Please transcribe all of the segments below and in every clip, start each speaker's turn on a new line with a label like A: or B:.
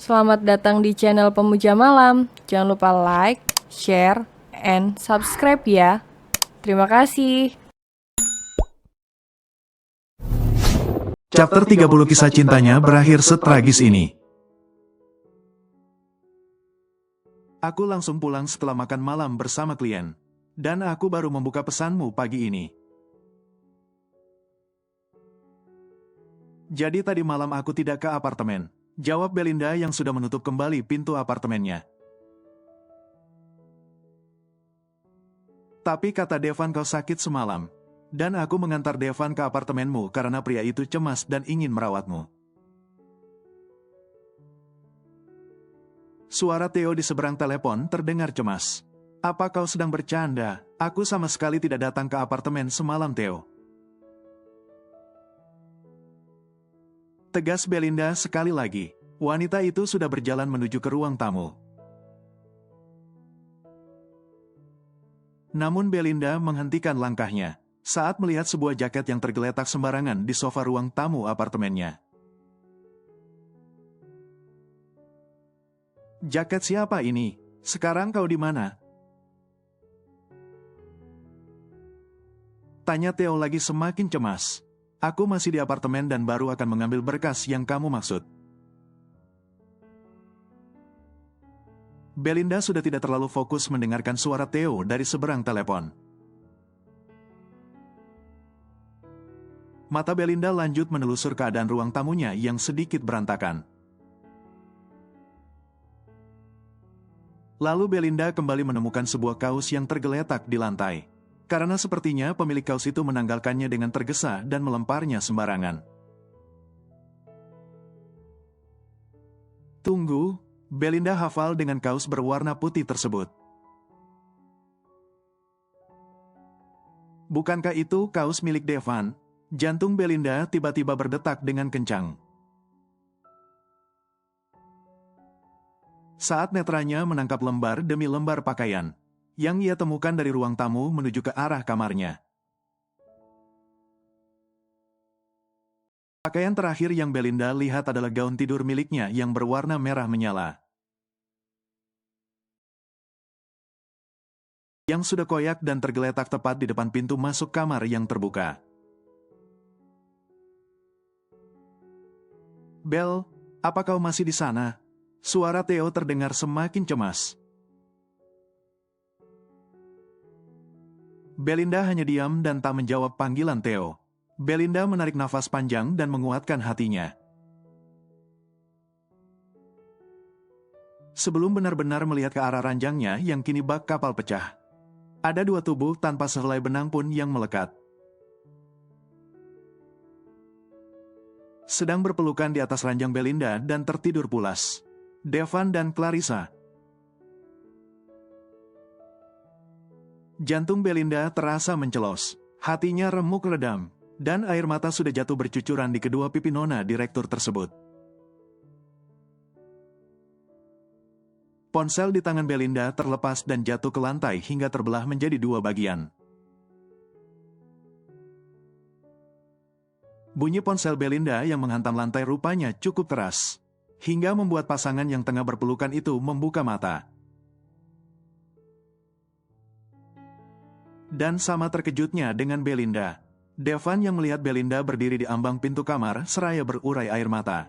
A: Selamat datang di channel Pemuja Malam. Jangan lupa like, share, and subscribe ya. Terima kasih.
B: Chapter 30 kisah cintanya berakhir setragis ini. Aku langsung pulang setelah makan malam bersama klien. Dan aku baru membuka pesanmu pagi ini. Jadi tadi malam aku tidak ke apartemen. Jawab Belinda yang sudah menutup kembali pintu apartemennya. Tapi kata Devan kau sakit semalam. Dan aku mengantar Devan ke apartemenmu karena pria itu cemas dan ingin merawatmu. Suara Theo di seberang telepon terdengar cemas. Apa kau sedang bercanda? Aku sama sekali tidak datang ke apartemen semalam, Theo. Tegas Belinda sekali lagi. Wanita itu sudah berjalan menuju ke ruang tamu. Namun Belinda menghentikan langkahnya saat melihat sebuah jaket yang tergeletak sembarangan di sofa ruang tamu apartemennya. Jaket siapa ini? Sekarang kau di mana? Tanya Theo lagi semakin cemas. Aku masih di apartemen dan baru akan mengambil berkas yang kamu maksud. Belinda sudah tidak terlalu fokus mendengarkan suara Theo dari seberang telepon. Mata Belinda lanjut menelusur keadaan ruang tamunya yang sedikit berantakan. Lalu Belinda kembali menemukan sebuah kaos yang tergeletak di lantai. Karena sepertinya pemilik kaos itu menanggalkannya dengan tergesa dan melemparnya sembarangan. Tunggu, Belinda hafal dengan kaos berwarna putih tersebut. Bukankah itu kaos milik Devan? Jantung Belinda tiba-tiba berdetak dengan kencang. Saat netranya menangkap lembar demi lembar pakaian yang ia temukan dari ruang tamu menuju ke arah kamarnya. Pakaian terakhir yang Belinda lihat adalah gaun tidur miliknya yang berwarna merah menyala. Yang sudah koyak dan tergeletak tepat di depan pintu masuk kamar yang terbuka. Bel, apa kau masih di sana? Suara Theo terdengar semakin cemas. Belinda hanya diam dan tak menjawab panggilan Theo. Belinda menarik nafas panjang dan menguatkan hatinya. Sebelum benar-benar melihat ke arah ranjangnya yang kini bak kapal pecah. Ada dua tubuh tanpa sehelai benang pun yang melekat. Sedang berpelukan di atas ranjang Belinda dan tertidur pulas. Devan dan Clarissa. Jantung Belinda terasa mencelos. Hatinya remuk redam. Dan air mata sudah jatuh bercucuran di kedua pipi nona direktur tersebut. Ponsel di tangan Belinda terlepas dan jatuh ke lantai hingga terbelah menjadi dua bagian. Bunyi ponsel Belinda yang menghantam lantai rupanya cukup keras, hingga membuat pasangan yang tengah berpelukan itu membuka mata. Dan sama terkejutnya dengan Belinda, Devan yang melihat Belinda berdiri di ambang pintu kamar seraya berurai air mata.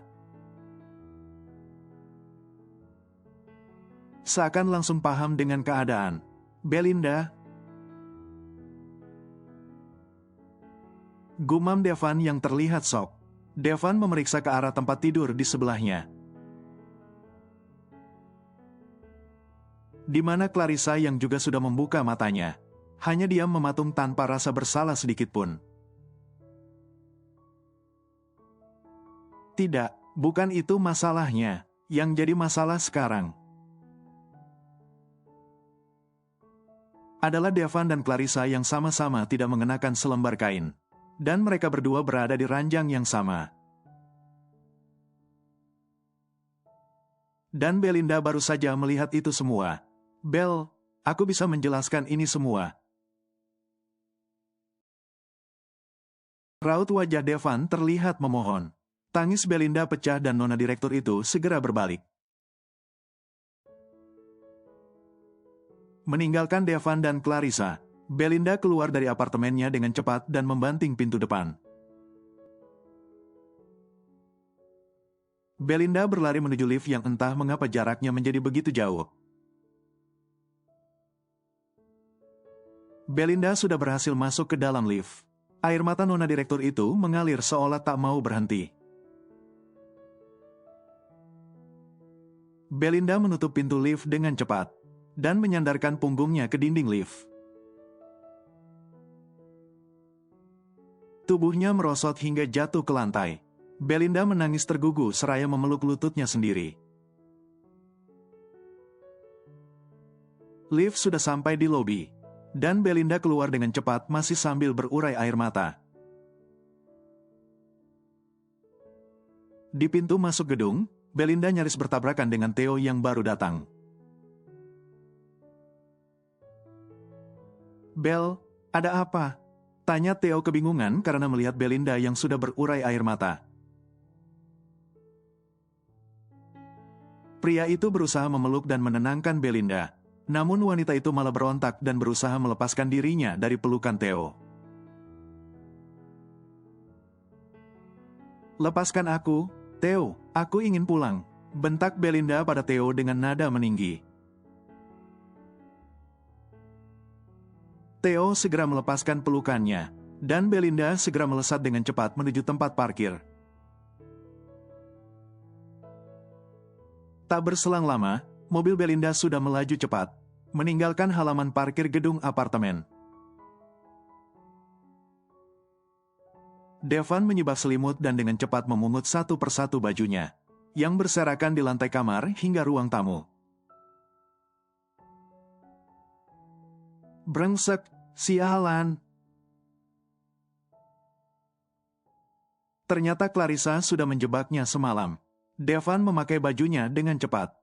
B: Seakan langsung paham dengan keadaan. Belinda, gumam Devan yang terlihat shock. Devan memeriksa ke arah tempat tidur di sebelahnya. Di mana Clarissa yang juga sudah membuka matanya. Hanya diam mematung tanpa rasa bersalah sedikitpun. Tidak, bukan itu masalahnya. Yang jadi masalah sekarang adalah Devan dan Clarissa yang sama-sama tidak mengenakan selembar kain. Dan mereka berdua berada di ranjang yang sama. Dan Belinda baru saja melihat itu semua. Bel, aku bisa menjelaskan ini semua. Raut wajah Devan terlihat memohon. Tangis Belinda pecah dan nona direktur itu segera berbalik. Meninggalkan Devan dan Clarissa, Belinda keluar dari apartemennya dengan cepat dan membanting pintu depan. Belinda berlari menuju lift yang entah mengapa jaraknya menjadi begitu jauh. Belinda sudah berhasil masuk ke dalam lift. Air mata nona direktur itu mengalir seolah tak mau berhenti. Belinda menutup pintu lift dengan cepat dan menyandarkan punggungnya ke dinding lift. Tubuhnya merosot hingga jatuh ke lantai. Belinda menangis tergugu seraya memeluk lututnya sendiri. Lift sudah sampai di lobi, dan Belinda keluar dengan cepat masih sambil berurai air mata. Di pintu masuk gedung, Belinda nyaris bertabrakan dengan Theo yang baru datang. "Bel, ada apa?" tanya Theo kebingungan karena melihat Belinda yang sudah berurai air mata. Pria itu berusaha memeluk dan menenangkan Belinda, namun wanita itu malah berontak dan berusaha melepaskan dirinya dari pelukan Theo. "Lepaskan aku, Theo, aku ingin pulang," bentak Belinda pada Theo dengan nada meninggi. Theo segera melepaskan pelukannya, dan Belinda segera melesat dengan cepat menuju tempat parkir. Tak berselang lama, mobil Belinda sudah melaju cepat, meninggalkan halaman parkir gedung apartemen. Devan menyibak selimut dan dengan cepat memungut satu persatu bajunya, yang berserakan di lantai kamar hingga ruang tamu. "Brengsek, sialan." Ternyata Clarissa sudah menjebaknya semalam. Devan memakai bajunya dengan cepat.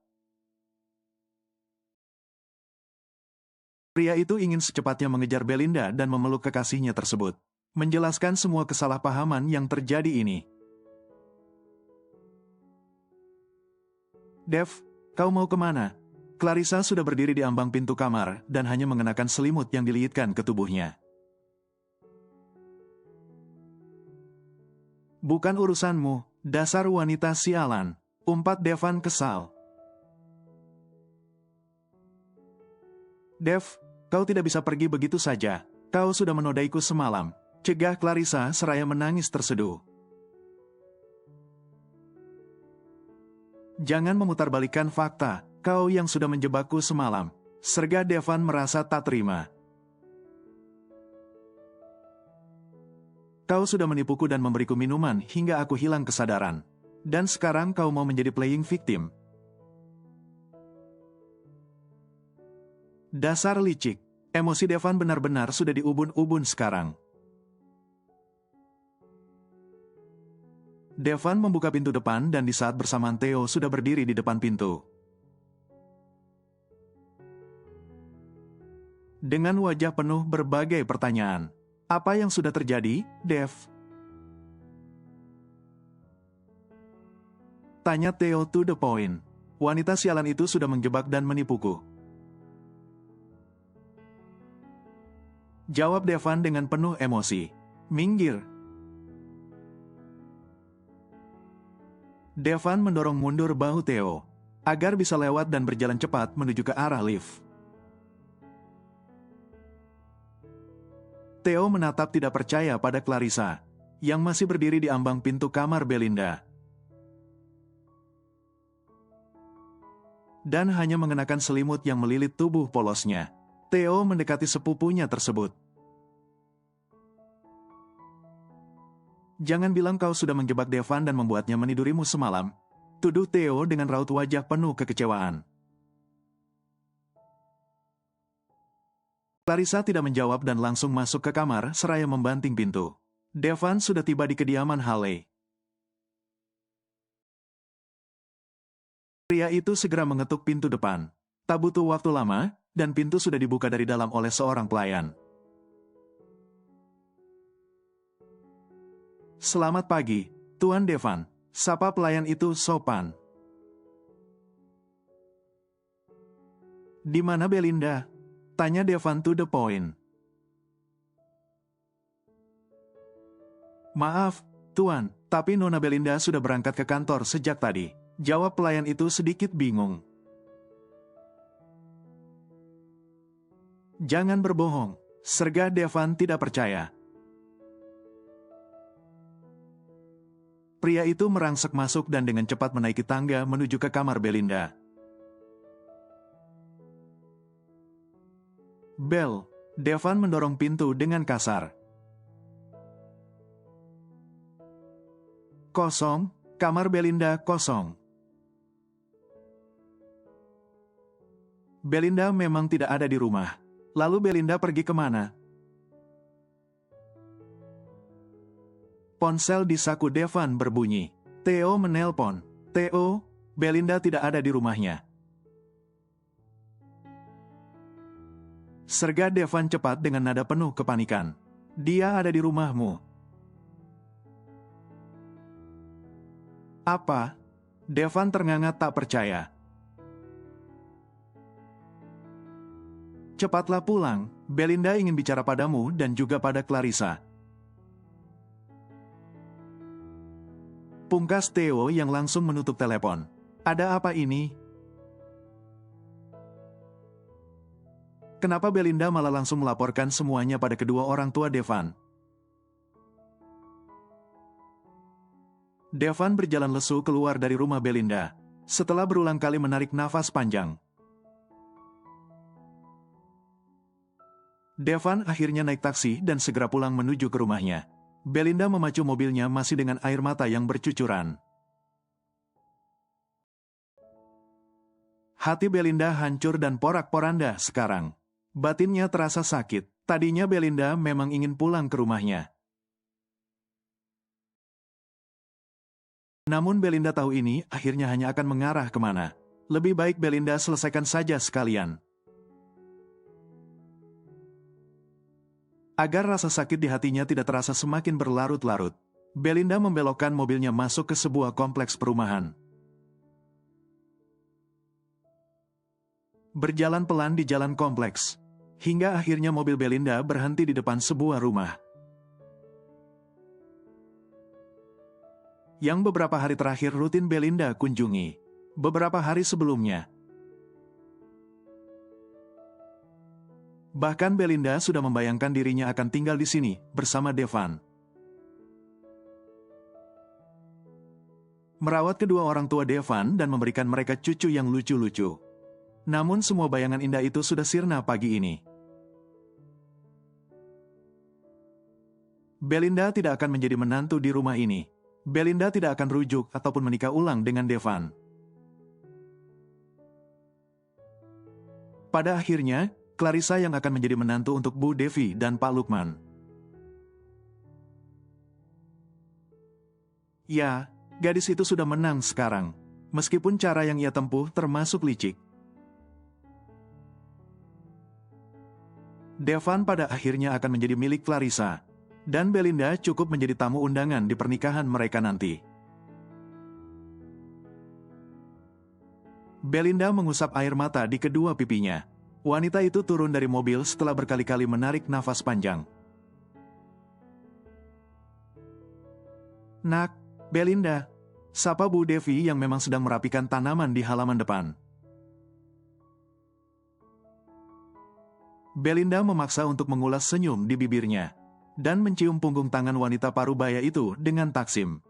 B: Pria itu ingin secepatnya mengejar Belinda dan memeluk kekasihnya tersebut, menjelaskan semua kesalahpahaman yang terjadi ini. "Dev, kau mau kemana?" Clarissa sudah berdiri di ambang pintu kamar dan hanya mengenakan selimut yang diliitkan ke tubuhnya. "Bukan urusanmu, dasar wanita sialan," umpat Devan kesal. "Dev, kau tidak bisa pergi begitu saja. Kau sudah menodaiku semalam," cegah Clarissa seraya menangis terseduh. "Jangan memutarbalikkan fakta, kau yang sudah menjebakku semalam," serga Devan merasa tak terima. "Kau sudah menipuku dan memberiku minuman hingga aku hilang kesadaran. Dan sekarang kau mau menjadi playing victim. Dasar licik." Emosi Devan benar-benar sudah diubun-ubun sekarang. Devan membuka pintu depan dan di saat bersamaan Theo sudah berdiri di depan pintu. Dengan wajah penuh berbagai pertanyaan. "Apa yang sudah terjadi, Dev?" tanya Theo to the point. "Wanita sialan itu sudah menjebak dan menipuku," jawab Devan dengan penuh emosi. "Minggir." Devan mendorong mundur bahu Theo, agar bisa lewat dan berjalan cepat menuju ke arah lift. Theo menatap tidak percaya pada Clarissa, yang masih berdiri di ambang pintu kamar Belinda. Dan hanya mengenakan selimut yang melilit tubuh polosnya. Theo mendekati sepupunya tersebut. "Jangan bilang kau sudah menjebak Devan dan membuatnya menidurimu semalam," tuduh Theo dengan raut wajah penuh kekecewaan. Clarissa tidak menjawab dan langsung masuk ke kamar seraya membanting pintu. Devan sudah tiba di kediaman Haley. Pria itu segera mengetuk pintu depan. Tak butuh waktu lama, dan pintu sudah dibuka dari dalam oleh seorang pelayan. "Selamat pagi, Tuan Devan," sapa pelayan itu sopan. "Di mana Belinda?" Tanya Devan to the point. Maaf, Tuan, tapi Nona Belinda sudah berangkat ke kantor sejak tadi. Jawab pelayan itu sedikit bingung. Jangan berbohong, sergah Devan tidak percaya. Pria itu merangsek masuk dan dengan cepat menaiki tangga menuju ke kamar Belinda. Bel, Devan mendorong pintu dengan kasar. Kosong, kamar Belinda kosong. Belinda memang tidak ada di rumah. Lalu Belinda pergi kemana? Ponsel di saku Devan berbunyi. Theo menelpon. Theo, Belinda tidak ada di rumahnya. Sergah Devan cepat dengan nada penuh kepanikan. Dia ada di rumahmu. Apa? Devan ternganga tak percaya. Cepatlah pulang, Belinda ingin bicara padamu dan juga pada Clarissa. Pungkas Theo yang langsung menutup telepon. Ada apa ini? Kenapa Belinda malah langsung melaporkan semuanya pada kedua orang tua Devan? Devan berjalan lesu keluar dari rumah Belinda, setelah berulang kali menarik nafas panjang. Devan akhirnya naik taksi dan segera pulang menuju ke rumahnya. Belinda memacu mobilnya masih dengan air mata yang bercucuran. Hati Belinda hancur dan porak-poranda sekarang. Batinnya terasa sakit. Tadinya Belinda memang ingin pulang ke rumahnya. Namun Belinda tahu ini akhirnya hanya akan mengarah kemana. Lebih baik Belinda selesaikan saja sekalian. Agar rasa sakit di hatinya tidak terasa semakin berlarut-larut, Belinda membelokkan mobilnya masuk ke sebuah kompleks perumahan. Berjalan pelan di jalan kompleks, hingga akhirnya mobil Belinda berhenti di depan sebuah rumah. Yang beberapa hari terakhir rutin Belinda kunjungi. Beberapa hari sebelumnya. Bahkan Belinda sudah membayangkan dirinya akan tinggal di sini bersama Devan. Merawat kedua orang tua Devan dan memberikan mereka cucu yang lucu-lucu. Namun semua bayangan indah itu sudah sirna pagi ini. Belinda tidak akan menjadi menantu di rumah ini. Belinda tidak akan rujuk ataupun menikah ulang dengan Devan. Pada akhirnya, Clarissa yang akan menjadi menantu untuk Bu Devi dan Pak Lukman. Ya, gadis itu sudah menang sekarang, meskipun cara yang ia tempuh termasuk licik. Devan pada akhirnya akan menjadi milik Clarissa. Dan Belinda cukup menjadi tamu undangan di pernikahan mereka nanti. Belinda mengusap air mata di kedua pipinya. Wanita itu turun dari mobil setelah berkali-kali menarik nafas panjang. Nak, Belinda, sapa Bu Devi yang memang sedang merapikan tanaman di halaman depan. Belinda memaksa untuk mengulas senyum di bibirnya dan mencium punggung tangan wanita parubaya itu dengan taksim.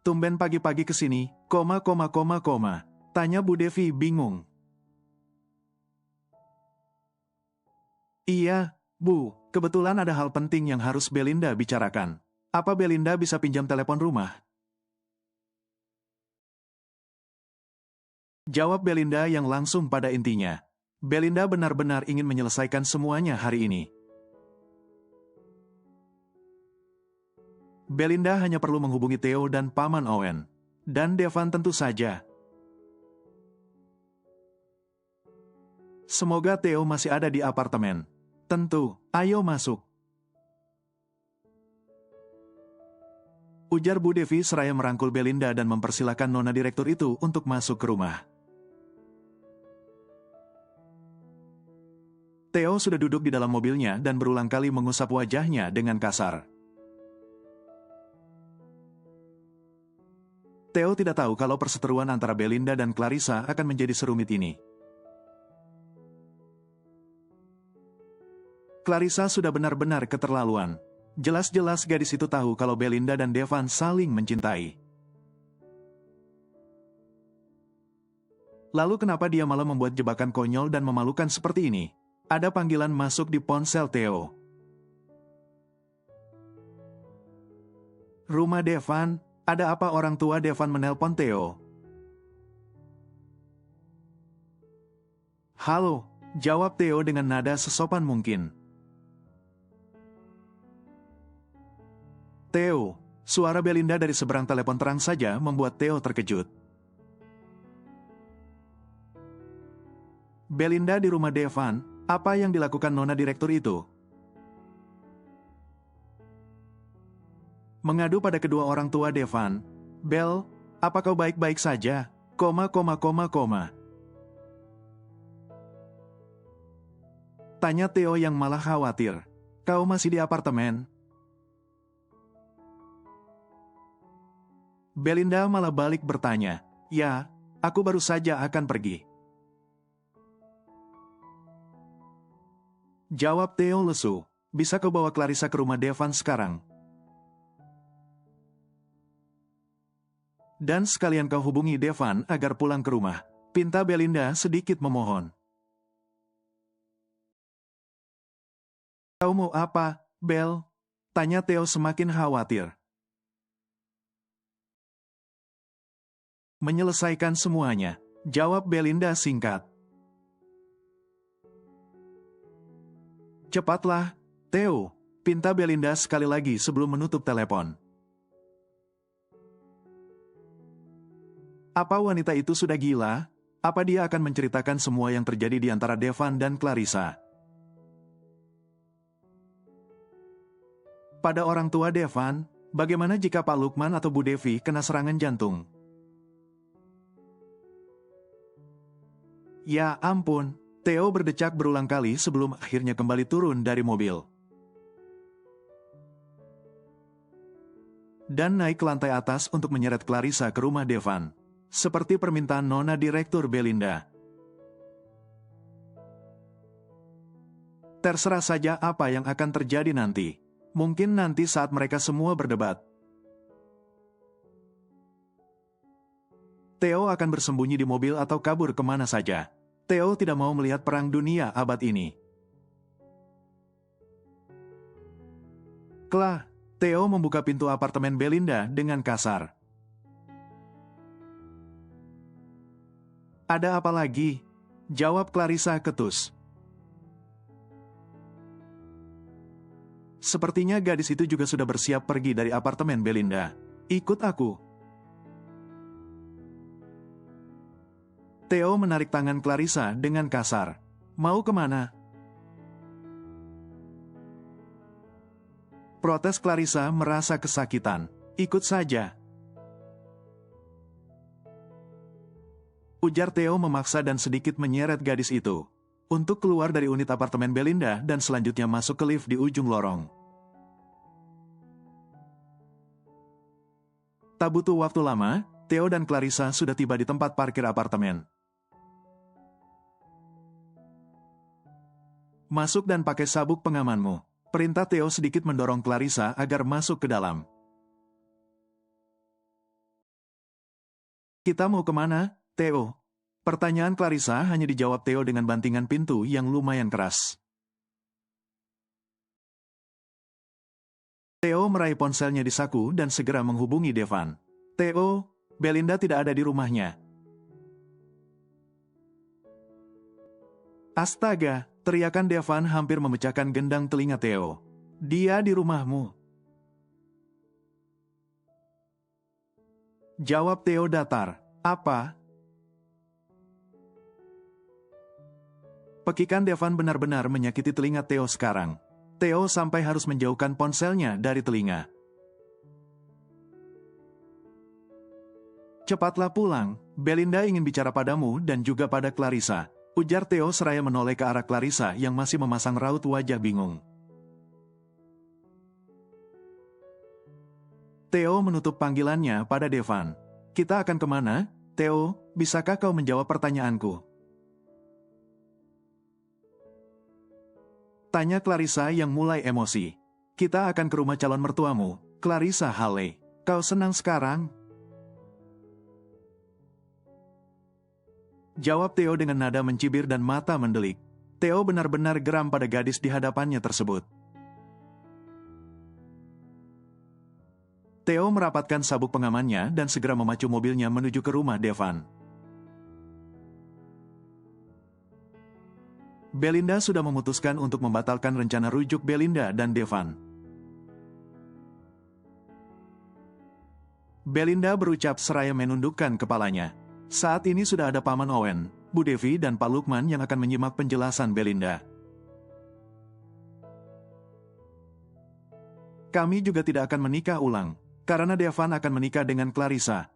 B: Tumben pagi-pagi kesini, tanya Bu Devi bingung. Iya, Bu, kebetulan ada hal penting yang harus Belinda bicarakan. Apa Belinda bisa pinjam telepon rumah? Jawab Belinda yang langsung pada intinya. Belinda benar-benar ingin menyelesaikan semuanya hari ini. Belinda hanya perlu menghubungi Theo dan Paman Owen. Dan Devan tentu saja. Semoga Theo masih ada di apartemen. Tentu, ayo masuk. Ujar Bu Devi seraya merangkul Belinda dan mempersilahkan Nona Direktur itu untuk masuk ke rumah. Theo sudah duduk di dalam mobilnya dan berulang kali mengusap wajahnya dengan kasar. Theo tidak tahu kalau perseteruan antara Belinda dan Clarissa akan menjadi serumit ini. Clarissa sudah benar-benar keterlaluan. Jelas-jelas gadis itu tahu kalau Belinda dan Devon saling mencintai. Lalu kenapa dia malah membuat jebakan konyol dan memalukan seperti ini? Ada panggilan masuk di ponsel Theo. Rumah Devon, ada apa? Orang tua Devon menelpon Theo. Halo, jawab Theo dengan nada sesopan mungkin. Theo, suara Belinda dari seberang telepon terang saja membuat Theo terkejut. Belinda di rumah Devon, apa yang dilakukan nona direktur itu? Mengadu pada kedua orang tua Devon. Bel, apa kau baik-baik saja? Tanya Theo yang malah khawatir. Kau masih di apartemen? Belinda malah balik bertanya. Ya, aku baru saja akan pergi. Jawab Theo lesu. Bisa kau bawa Clarissa ke rumah Devon sekarang? Dan sekalian kau hubungi Devon agar pulang ke rumah. Pinta Belinda sedikit memohon. Kau mau apa, Bel? Tanya Theo semakin khawatir. Menyelesaikan semuanya, jawab Belinda singkat. Cepatlah, Theo, pinta Belinda sekali lagi sebelum menutup telepon. Apa wanita itu sudah gila? Apa dia akan menceritakan semua yang terjadi di antara Devon dan Clarissa? Pada orang tua Devon, bagaimana jika Pak Lukman atau Bu Devi kena serangan jantung? Ya ampun, Theo berdecak berulang kali sebelum akhirnya kembali turun dari mobil. Dan naik ke lantai atas untuk menyeret Clarissa ke rumah Devon. Seperti permintaan nona direktur Belinda. Terserah saja apa yang akan terjadi nanti. Mungkin nanti saat mereka semua berdebat. Theo akan bersembunyi di mobil atau kabur kemana saja. Theo tidak mau melihat perang dunia abad ini. Klah, Theo membuka pintu apartemen Belinda dengan kasar. Ada apa lagi? Jawab Clarissa ketus. Sepertinya gadis itu juga sudah bersiap pergi dari apartemen Belinda. Ikut aku. Theo menarik tangan Clarissa dengan kasar. Mau kemana? Protes Clarissa merasa kesakitan. Ikut saja. Ujar Theo memaksa dan sedikit menyeret gadis itu. Untuk keluar dari unit apartemen Belinda dan selanjutnya masuk ke lift di ujung lorong. Tak butuh waktu lama, Theo dan Clarissa sudah tiba di tempat parkir apartemen. Masuk dan pakai sabuk pengamanmu. Perintah Theo sedikit mendorong Clarissa agar masuk ke dalam. Kita mau kemana, Theo? Pertanyaan Clarissa hanya dijawab Theo dengan bantingan pintu yang lumayan keras. Theo meraih ponselnya di saku dan segera menghubungi Devon. Theo, Belinda tidak ada di rumahnya. Astaga, teriakan Devon hampir memecahkan gendang telinga Theo. Dia di rumahmu. Jawab Theo datar. Apa? Pekikan Devon benar-benar menyakiti telinga Theo sekarang. Theo sampai harus menjauhkan ponselnya dari telinga. Cepatlah pulang, Belinda ingin bicara padamu dan juga pada Clarissa. Ujar Theo seraya menoleh ke arah Clarissa yang masih memasang raut wajah bingung. Theo menutup panggilannya pada Devan. Kita akan kemana? Theo, bisakah kau menjawab pertanyaanku? Tanya Clarissa yang mulai emosi. Kita akan ke rumah calon mertuamu, Clarissa Halley. Kau senang sekarang? Jawab Theo dengan nada mencibir dan mata mendelik. Theo benar-benar geram pada gadis di hadapannya tersebut. Theo merapatkan sabuk pengamannya dan segera memacu mobilnya menuju ke rumah Devan. Belinda sudah memutuskan untuk membatalkan rencana rujuk Belinda dan Devan. Belinda berucap seraya menundukkan kepalanya. Saat ini sudah ada Paman Owen, Bu Devi dan Pak Lukman yang akan menyimak penjelasan Belinda. Kami juga tidak akan menikah ulang, karena Devan akan menikah dengan Clarissa.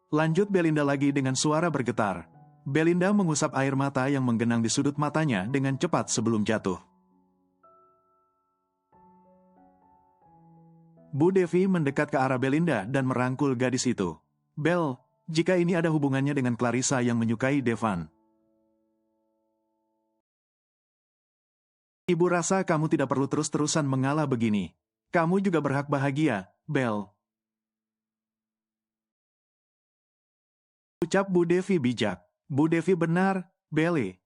B: Lanjut Belinda lagi dengan suara bergetar. Belinda mengusap air mata yang menggenang di sudut matanya dengan cepat sebelum jatuh. Bu Devi mendekat ke arah Belinda dan merangkul gadis itu. Bel, jika ini ada hubungannya dengan Clarissa yang menyukai Devan. Ibu rasa kamu tidak perlu terus-terusan mengalah begini. Kamu juga berhak bahagia, Bel. Ucap Bu Devi bijak. Bu Devi benar, Belle.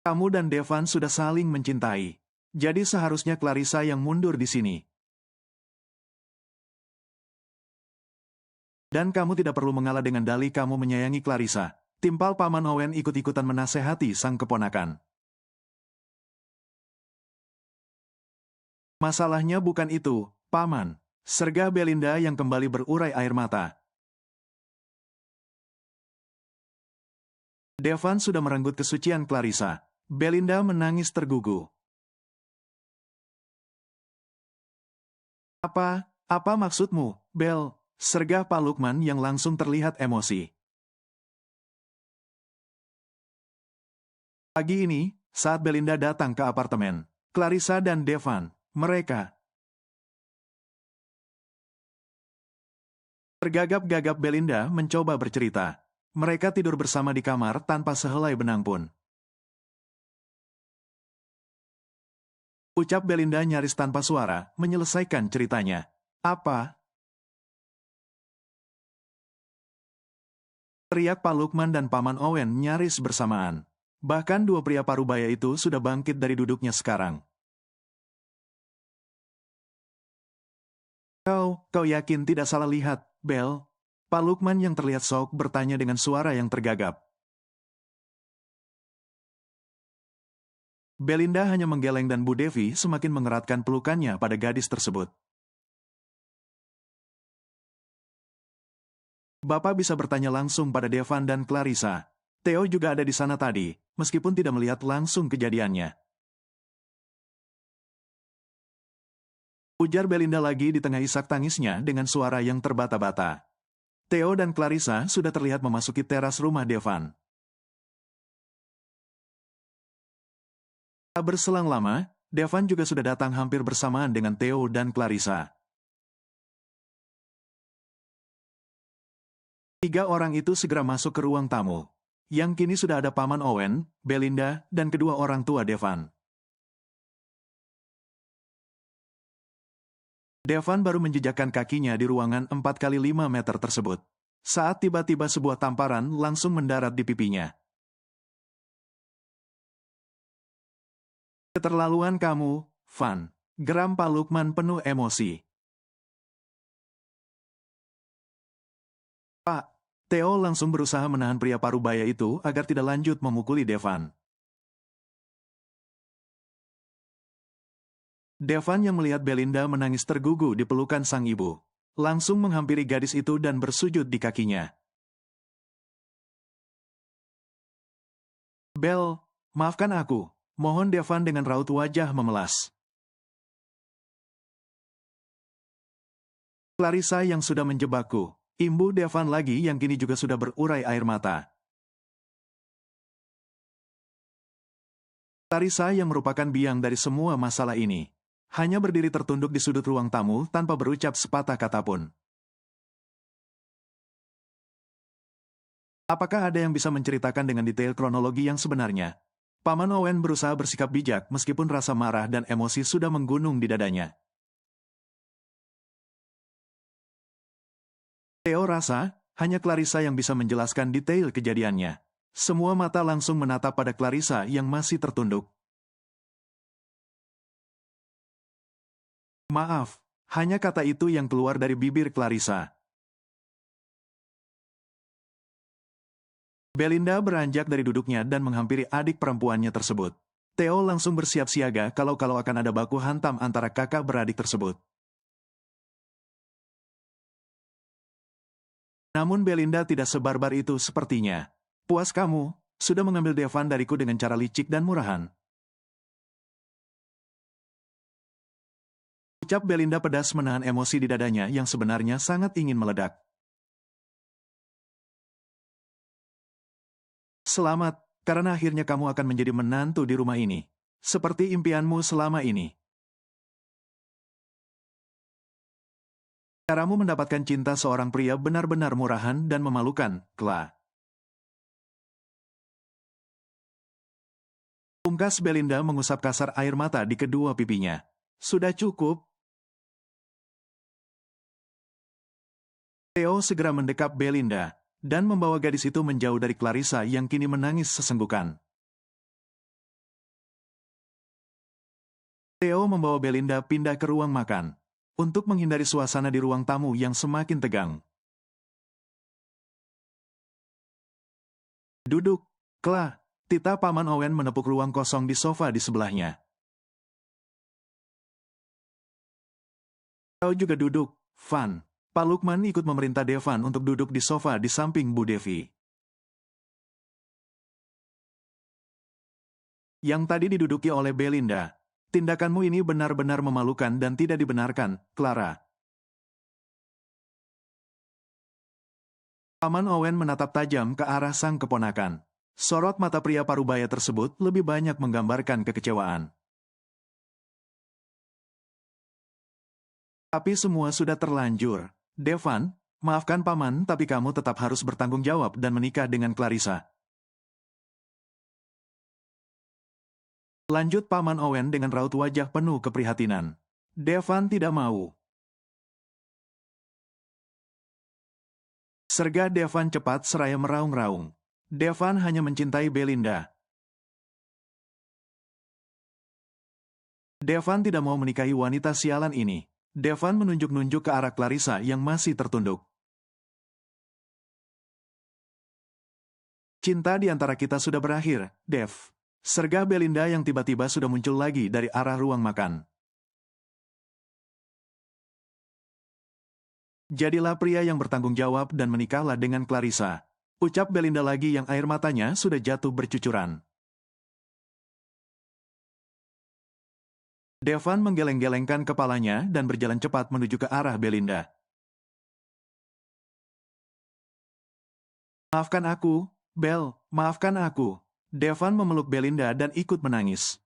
B: Kamu dan Devan sudah saling mencintai. Jadi seharusnya Clarissa yang mundur di sini. Dan kamu tidak perlu mengalah dengan dalih kamu menyayangi Clarissa. Timpal Paman Owen ikut-ikutan menasehati sang keponakan. Masalahnya bukan itu, Paman. Sergah Belinda yang kembali berurai air mata. Devan sudah merenggut kesucian Clarissa. Belinda menangis tergugu. Apa maksudmu, Bel? Sergah Pak Lukman yang langsung terlihat emosi. Pagi ini, saat Belinda datang ke apartemen, Clarissa dan Devan, mereka tergagap-gagap. Belinda mencoba bercerita. Mereka tidur bersama di kamar tanpa sehelai benang pun. Ucap Belinda nyaris tanpa suara, menyelesaikan ceritanya. Apa? Teriak Pak Lukman dan Paman Owen nyaris bersamaan. Bahkan dua pria parubaya itu sudah bangkit dari duduknya sekarang. Kau yakin tidak salah lihat, Bel? Pak Lukman yang terlihat shock bertanya dengan suara yang tergagap. Belinda hanya menggeleng dan Bu Devi semakin mengeratkan pelukannya pada gadis tersebut. Bapak bisa bertanya langsung pada Devan dan Clarissa. Theo juga ada di sana tadi, meskipun tidak melihat langsung kejadiannya. Ujar Belinda lagi di tengah isak tangisnya dengan suara yang terbata-bata. Theo dan Clarissa sudah terlihat memasuki teras rumah Devan. Tak berselang lama, Devan juga sudah datang hampir bersamaan dengan Theo dan Clarissa. Tiga orang itu segera masuk ke ruang tamu, yang kini sudah ada Paman Owen, Belinda, dan kedua orang tua Devan. Devan baru menjejakkan kakinya di ruangan 4x5 meter tersebut, saat tiba-tiba sebuah tamparan langsung mendarat di pipinya. Keterlaluan kamu, Van. Geram Pak Lukman penuh emosi. Pak, Theo langsung berusaha menahan pria parubaya itu agar tidak lanjut memukuli Devan. Devan yang melihat Belinda menangis tergugu di pelukan sang ibu, langsung menghampiri gadis itu dan bersujud di kakinya. Bel, maafkan aku. Mohon Devan dengan raut wajah memelas. Clarissa yang sudah menjebakku. Imbuh Devan lagi yang kini juga sudah berurai air mata. Clarissa yang merupakan biang dari semua masalah ini. Hanya berdiri tertunduk di sudut ruang tamu tanpa berucap sepatah kata pun. Apakah ada yang bisa menceritakan dengan detail kronologi yang sebenarnya? Paman Owen berusaha bersikap bijak meskipun rasa marah dan emosi sudah menggunung di dadanya. Theo rasa, hanya Clarissa yang bisa menjelaskan detail kejadiannya. Semua mata langsung menatap pada Clarissa yang masih tertunduk. Maaf, hanya kata itu yang keluar dari bibir Clarissa. Belinda beranjak dari duduknya dan menghampiri adik perempuannya tersebut. Theo langsung bersiap siaga kalau akan ada baku hantam antara kakak beradik tersebut. Namun Belinda tidak sebarbar itu sepertinya. Puas kamu, sudah mengambil Devan dariku dengan cara licik dan murahan. Ucap Belinda pedas menahan emosi di dadanya yang sebenarnya sangat ingin meledak. Selamat, karena akhirnya kamu akan menjadi menantu di rumah ini. Seperti impianmu selama ini. Caramu mendapatkan cinta seorang pria benar-benar murahan dan memalukan, Kla. Pungkas Belinda mengusap kasar air mata di kedua pipinya. Sudah cukup. Theo segera mendekap Belinda, dan membawa gadis itu menjauh dari Clarissa yang kini menangis sesenggukan. Theo membawa Belinda pindah ke ruang makan, untuk menghindari suasana di ruang tamu yang semakin tegang. Duduk, Kla. Tita Paman Owen menepuk ruang kosong di sofa di sebelahnya. Kau juga duduk, Van. Pak Lukman ikut memerintah Devan untuk duduk di sofa di samping Bu Devi. Yang tadi diduduki oleh Belinda. Tindakanmu ini benar-benar memalukan dan tidak dibenarkan, Clara. Paman Owen menatap tajam ke arah sang keponakan. Sorot mata pria parubaya tersebut lebih banyak menggambarkan kekecewaan. Tapi semua sudah terlanjur. Devan, maafkan Paman, tapi kamu tetap harus bertanggung jawab dan menikah dengan Clarissa. Lanjut Paman Owen dengan raut wajah penuh keprihatinan. Devan tidak mau. Serga Devan cepat seraya meraung-raung. Devan hanya mencintai Belinda. Devan tidak mau menikahi wanita sialan ini. Devan menunjuk-nunjuk ke arah Clarissa yang masih tertunduk. Cinta di antara kita sudah berakhir, Dev. Sergah Belinda yang tiba-tiba sudah muncul lagi dari arah ruang makan. Jadilah pria yang bertanggung jawab dan menikahlah dengan Clarissa. Ucap Belinda lagi yang air matanya sudah jatuh bercucuran. Devan menggeleng-gelengkan kepalanya dan berjalan cepat menuju ke arah Belinda. Maafkan aku, Bel, maafkan aku. Devan memeluk Belinda dan ikut menangis.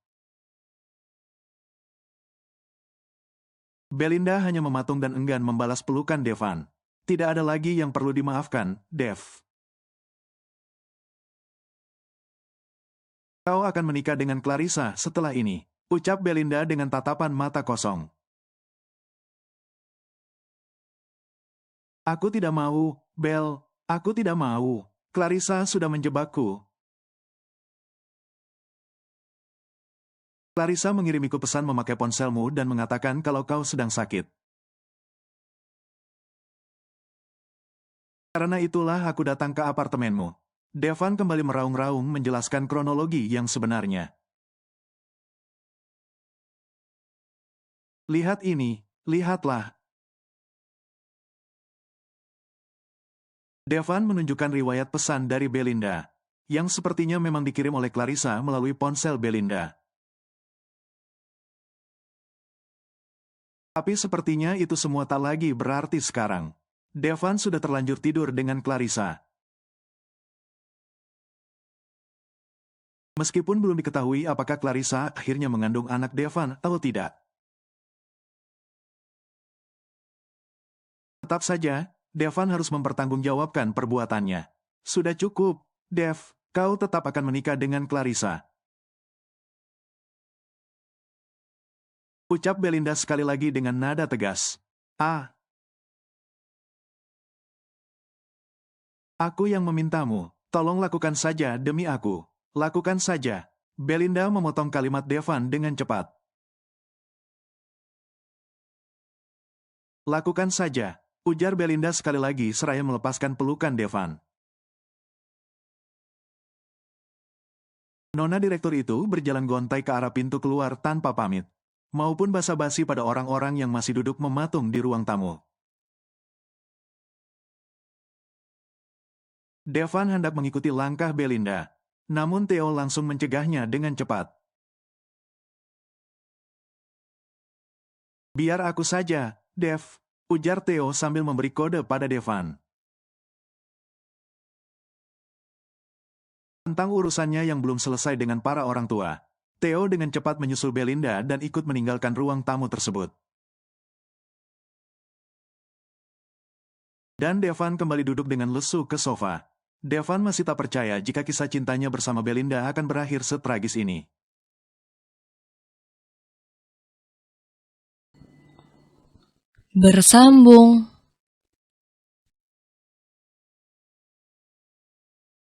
B: Belinda hanya mematung dan enggan membalas pelukan Devan. Tidak ada lagi yang perlu dimaafkan, Dev. Kau akan menikah dengan Clarissa setelah ini. Ucap Belinda dengan tatapan mata kosong. Aku tidak mau, Bel. Aku tidak mau. Clarissa sudah menjebakku. Clarissa mengirimiku pesan memakai ponselmu dan mengatakan kalau kau sedang sakit. Karena itulah aku datang ke apartemenmu. Devan kembali meraung-raung menjelaskan kronologi yang sebenarnya. Lihat ini, lihatlah. Devan menunjukkan riwayat pesan dari Belinda, yang sepertinya memang dikirim oleh Clarissa melalui ponsel Belinda. Tapi sepertinya itu semua tak lagi berarti sekarang. Devan sudah terlanjur tidur dengan Clarissa. Meskipun belum diketahui apakah Clarissa akhirnya mengandung anak Devan atau tidak. Tetap saja, Devan harus mempertanggungjawabkan perbuatannya. Sudah cukup, Dev, kau tetap akan menikah dengan Clarissa. Ucap Belinda sekali lagi dengan nada tegas. Ah, aku yang memintamu, tolong lakukan saja demi aku. Lakukan saja. Belinda memotong kalimat Devan dengan cepat. Lakukan saja, ujar Belinda sekali lagi seraya melepaskan pelukan Devan. Nona direktur itu berjalan gontai ke arah pintu keluar tanpa pamit, maupun basa-basi pada orang-orang yang masih duduk mematung di ruang tamu. Devan hendak mengikuti langkah Belinda, namun Theo langsung mencegahnya dengan cepat. Biar aku saja, Dev, ujar Theo sambil memberi kode pada Devan. Tentang urusannya yang belum selesai dengan para orang tua, Theo dengan cepat menyusul Belinda dan ikut meninggalkan ruang tamu tersebut. Dan Devan kembali duduk dengan lesu ke sofa. Devan masih tak percaya jika kisah cintanya bersama Belinda akan berakhir setragis ini.
A: Bersambung.